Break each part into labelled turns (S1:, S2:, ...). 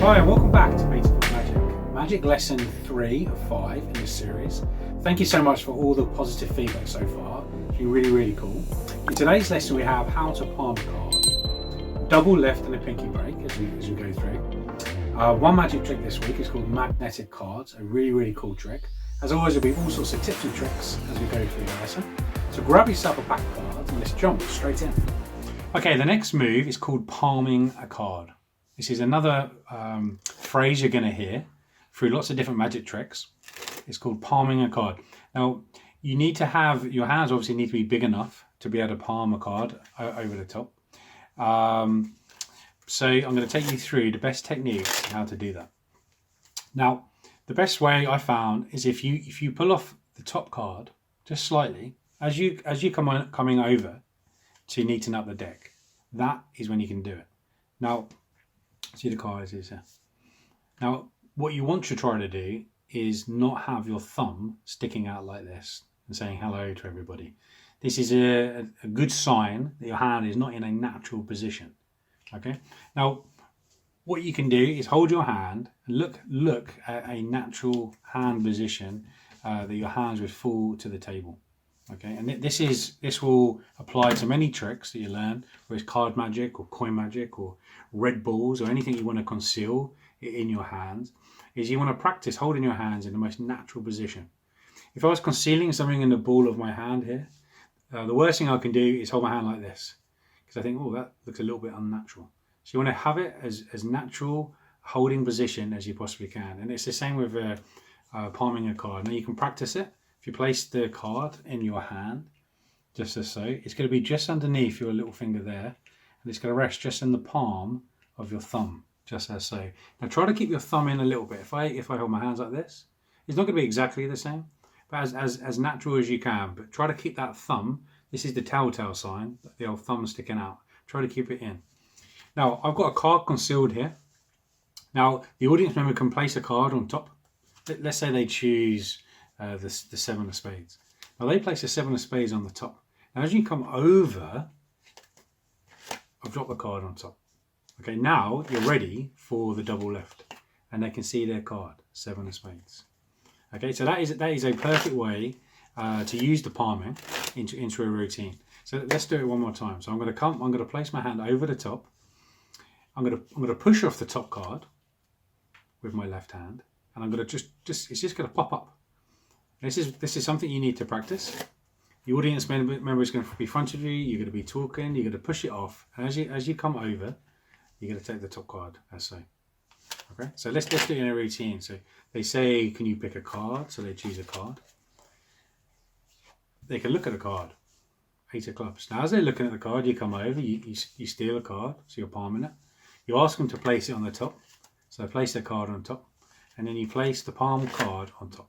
S1: Hi and welcome back to Peterford Magic lesson 3 of 5 in this series. Thank you so much for all the positive feedback so far. It's been really cool. In today's lesson we have how to palm a card, double left and a pinky break as we go through. One magic trick this week is called magnetic cards, a really cool trick. As always, there'll be all sorts of tips and tricks as we go through the lesson. So grab yourself a pack of cards and let's jump straight in. Okay, the next move is called palming a card. This is another phrase you're going to hear through lots of different magic tricks. It's called palming a card. Now, you need to have, your hands obviously need to be big enough to be able to palm a card over the top. So I'm going to take you through the best techniques on how to do that. Now, the best way I found is if you pull off the top card just slightly, as you coming over to neaten up the deck, that is when you can do it. Now, see the card is here. Now, what you want to try to do is not have your thumb sticking out like this and saying hello to everybody. This is a good sign that your hand is not in a natural position. Okay. Now, what you can do is hold your hand and look at a natural hand position that your hands would fall to the table. Okay, and this will apply to many tricks that you learn, whether it's card magic or coin magic or red balls or anything you want to conceal in your hands. Is you want to practice holding your hands in the most natural position. If I was concealing something in the ball of my hand here, the worst thing I can do is hold my hand like this, because I think, oh, that looks a little bit unnatural. So you want to have it as natural holding position as you possibly can, and it's the same with palming a card. Now you can practice it. If you place the card in your hand, just as so, it's going to be just underneath your little finger there, and it's going to rest just in the palm of your thumb, just as so. Now try to keep your thumb in a little bit. If I hold my hands like this, it's not going to be exactly the same, but as natural as you can. But try to keep that thumb. This is the telltale sign, the old thumb sticking out. Try to keep it in. Now I've got a card concealed here. Now the audience member can place a card on top. Let's say they choose the 7 of spades. Now they place the 7 of spades on the top. Now as you come over, I've dropped the card on top. Okay, now you're ready for the double left, and they can see their card, 7 of spades. Okay, so that is a perfect way to use the palming into a routine. So let's do it one more time. So I'm going to place my hand over the top. I'm going to push off the top card with my left hand, and I'm going to it's just going to pop up. This is something you need to practice. The audience member is going to be in front of you. You're going to be talking. You're going to push it off, and as you come over, you're going to take the top card, as so. Okay. So let's do it in a routine. So they say, "Can you pick a card?" So they choose a card. They can look at the card. 8 of clubs. Now, as they're looking at the card, you come over. You steal a card. So you're palming it. You ask them to place it on the top. So they place their card on top, and then you place the palm card on top.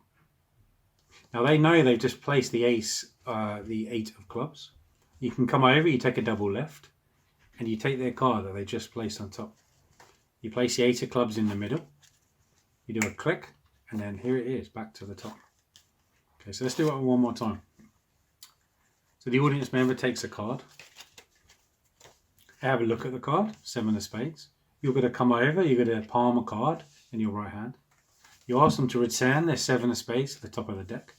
S1: Now they know they've just placed the ace, the 8 of clubs. You can come over, you take a double left, and you take their card that they just placed on top. You place the 8 of clubs in the middle. You do a click, and then here it is, back to the top. Okay, so let's do it one more time. So the audience member takes a card. They have a look at the card, 7 of spades. You're going to come over, you're going to palm a card in your right hand. You ask them to return their 7 of spades to the top of the deck.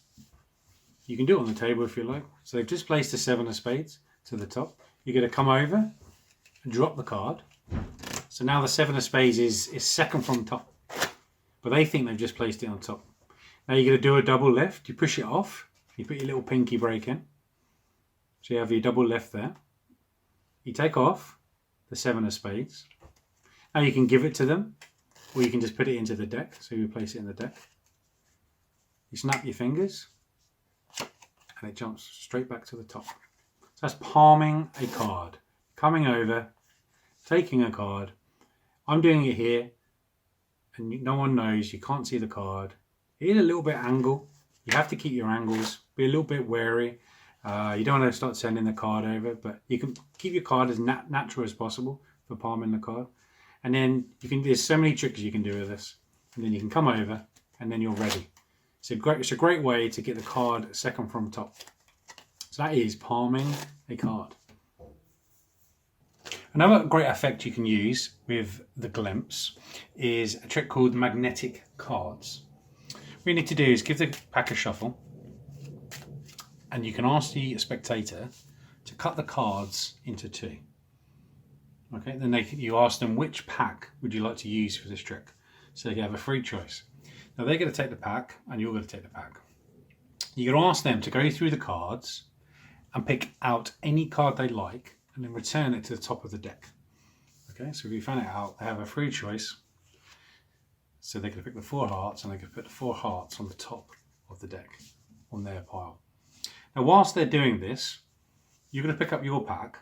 S1: You can do it on the table if you like. So they've just placed the 7 of spades to the top. You're going to come over and drop the card. So now the 7 of spades is second from top, but they think they've just placed it on top. Now you're going to do a double left. You push it off. You put your little pinky break in. So you have your double left there. You take off the 7 of spades. Now you can give it to them, or you can just put it into the deck. So you place it in the deck. You snap your fingers, and it jumps straight back to the top. So that's palming a card. Coming over, taking a card. I'm doing it here, and no one knows. You can't see the card. It is a little bit angle. You have to keep your angles. Be a little bit wary. You don't want to start sending the card over, but you can keep your card as natural as possible for palming the card. And then there's so many tricks you can do with this. And then you can come over, and then you're ready. It's a great way to get the card second from top. So that is palming a card. Another great effect you can use with the glimpse is a trick called magnetic cards. What you need to do is give the pack a shuffle, and you can ask the spectator to cut the cards into two. Okay, then you ask them which pack would you like to use for this trick. So they can have a free choice. Now they're going to take the pack and you're going to take the pack. You're going to ask them to go through the cards and pick out any card they like and then return it to the top of the deck. Okay, so if you find it out, they have a free choice. So they can pick the 4 hearts and they can put the 4 hearts on the top of the deck on their pile. Now whilst they're doing this, you're going to pick up your pack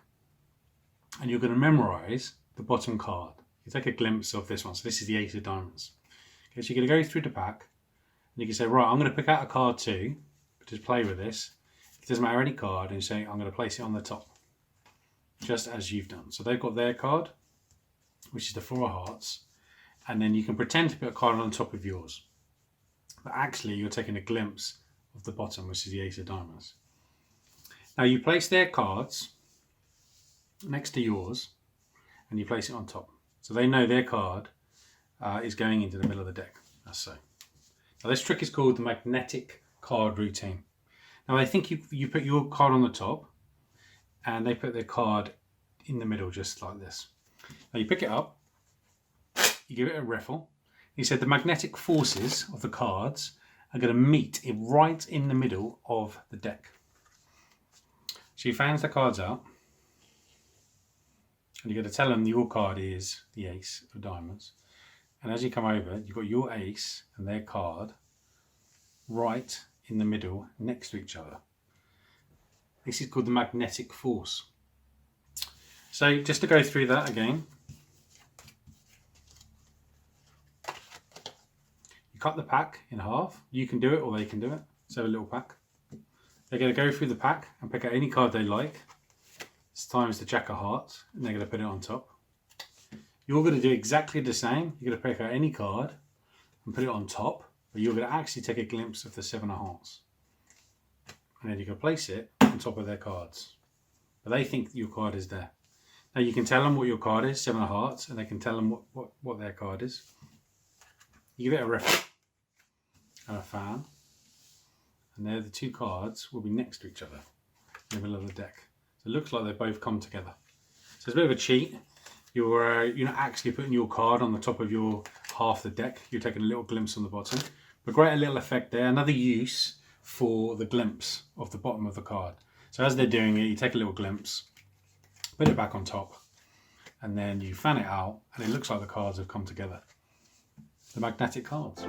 S1: and you're going to memorize the bottom card. You take a glimpse of this one. So this is the Ace of Diamonds. Okay, so you're going to go through the pack and you can say, right, I'm going to pick out a card too. Just play with this. It doesn't matter any card, and you say, I'm going to place it on the top, just as you've done. So they've got their card, which is the 4 hearts, and then you can pretend to put a card on top of yours. But actually, you're taking a glimpse of the bottom, which is the Ace of Diamonds. Now you place their cards next to yours and you place it on top. So they know their card is going into the middle of the deck, as so. Now this trick is called the magnetic card routine. Now I think you put your card on the top and they put their card in the middle, just like this. Now you pick it up, you give it a riffle. He said the magnetic forces of the cards are going to meet right in the middle of the deck. So he fans the cards out and you're going to tell them your card is the Ace of Diamonds. And as you come over, you've got your ace and their card right in the middle next to each other. This is called the magnetic force. So just to go through that again, you cut the pack in half. You can do it or they can do it. So a little pack. They're going to go through the pack and pick out any card they like. This time is the Jack of Hearts, and they're going to put it on top. You're going to do exactly the same. You're going to pick out any card and put it on top, but you're going to actually take a glimpse of the 7 of Hearts. And then you can place it on top of their cards. But they think your card is there. Now you can tell them what your card is, 7 of Hearts, and they can tell them what their card is. You give it a riffle and a fan, and there the 2 cards will be next to each other in the middle of the deck. So it looks like they both come together. So it's a bit of a cheat. You're not actually putting your card on the top of your half the deck. You're taking a little glimpse on the bottom. But great little effect there. Another use for the glimpse of the bottom of the card. So as they're doing it, you take a little glimpse, put it back on top, and then you fan it out, and it looks like the cards have come together. The magnetic cards.